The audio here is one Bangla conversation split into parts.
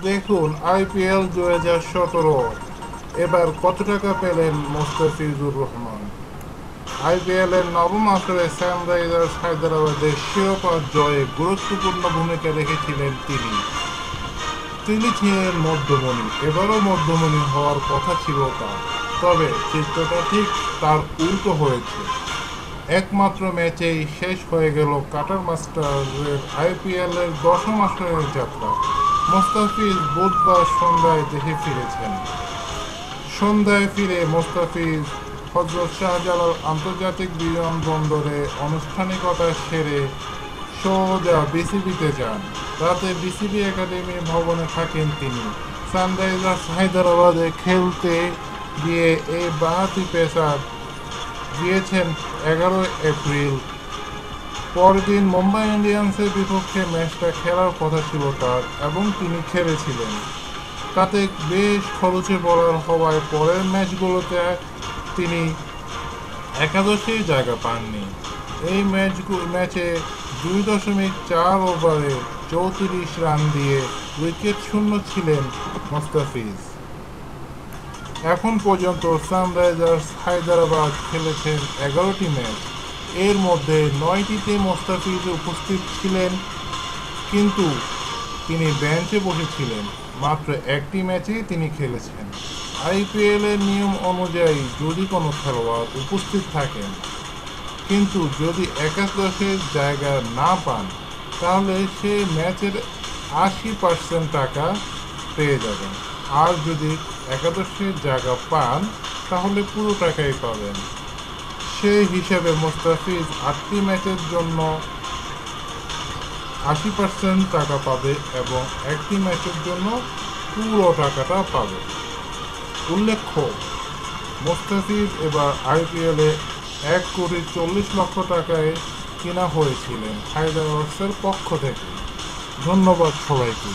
দেখুন আইপিএল 2017 এবার কত টাকা পেলেন মোস্তাফিজুর রহমান। আইপিএল এর নবম আসরে সানরাইজার্স হায়দ্রাবাদের শিরোপা জয়ে গুরুত্বপূর্ণ ভূমিকা রেখেছিলেন তিনি। তিনি ছিলেন মধ্যমণি, এবারও মধ্যমণি হওয়ার কথা ছিল তার, তবে চিত্রটা ঠিক তার উল্টো হয়েছে। একমাত্র ম্যাচেই শেষ হয়ে গেল কাটার মাস্টার্সের আইপিএল এর দশম আসরের যাত্রা। মোস্তাফিজ বুধবার সন্ধ্যায় দেশে ফিরেছেন। সন্ধ্যায় ফিরে মোস্তাফিজ হযরত শাহজালাল আন্তর্জাতিক বিমানবন্দরে আনুষ্ঠানিকতা সেরে সোজা বিসিবিতে যান। রাতে বিসিবি একাডেমি ভবনে থাকেন তিনি। সানরাইজার্স হায়দ্রাবাদে খেলতে গিয়ে এই বাঁহাতি পেসার গিয়েছেন 11 এপ্রিল। পরদিন মুম্বাই ইন্ডিয়ান্সের বিপক্ষে ম্যাচটা খেলার কথা ছিল তার, এবং তিনি খেলেছিলেন। তাতে বেশ খরচে বোলার হওয়ায় পরের ম্যাচগুলোতে তিনি একাদশেই জায়গা পাননি। এই ম্যাচে 2.4 ওভারে 34 রান দিয়ে উইকেট শূন্য ছিলেন মোস্তাফিজ। এখন পর্যন্ত সানরাইজার্স হায়দ্রাবাদ খেলেছেন 11টি ম্যাচ। এর মধ্যে 9টিতে মোস্তাফিজ উপস্থিত ছিলেন, কিন্তু তিনি বেঞ্চে বসেছিলেন। মাত্র একটি ম্যাচেই তিনি খেলেছেন। আইপিএল এর নিয়ম অনুযায়ী যদি কোনো খেলোয়াড় উপস্থিত থাকেন কিন্তু যদি একাদশের জায়গা না পান, তাহলে সে ম্যাচের 80% টাকা পেয়ে যাবেন। আর যদি একাদশের জায়গা পান, তাহলে পুরো টাকাই পাবেন। সেই হিসেবে মোস্তাফিজ 8টি ম্যাচের জন্য 80% টাকা পাবে এবং একটি ম্যাচের জন্য পুরো টাকাটা পাবে। উল্লেখ্য, মোস্তাফিজ এবার আইপিএলে 1,40,00,000 টাকায় কেনা হয়েছিলেন হায়দ্রাবাদের পক্ষ থেকে। ধন্যবাদ সবাইকে।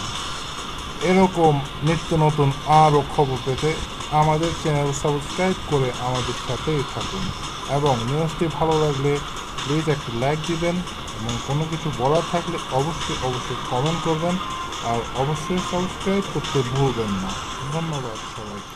এরকম নিত্য নতুন আরও খবর পেতে আমাদের চ্যানেল সাবস্ক্রাইব করে আমাদের সাথেই থাকুন, এবং নিউজটি ভালো লাগলে প্লিজ একটি লাইক দিবেন, এবং কোনো কিছু বলার থাকলে অবশ্যই কমেন্ট করবেন, আর অবশ্যই সাবস্ক্রাইব করতে ভুলবেন না। ধন্যবাদ সবাইকে।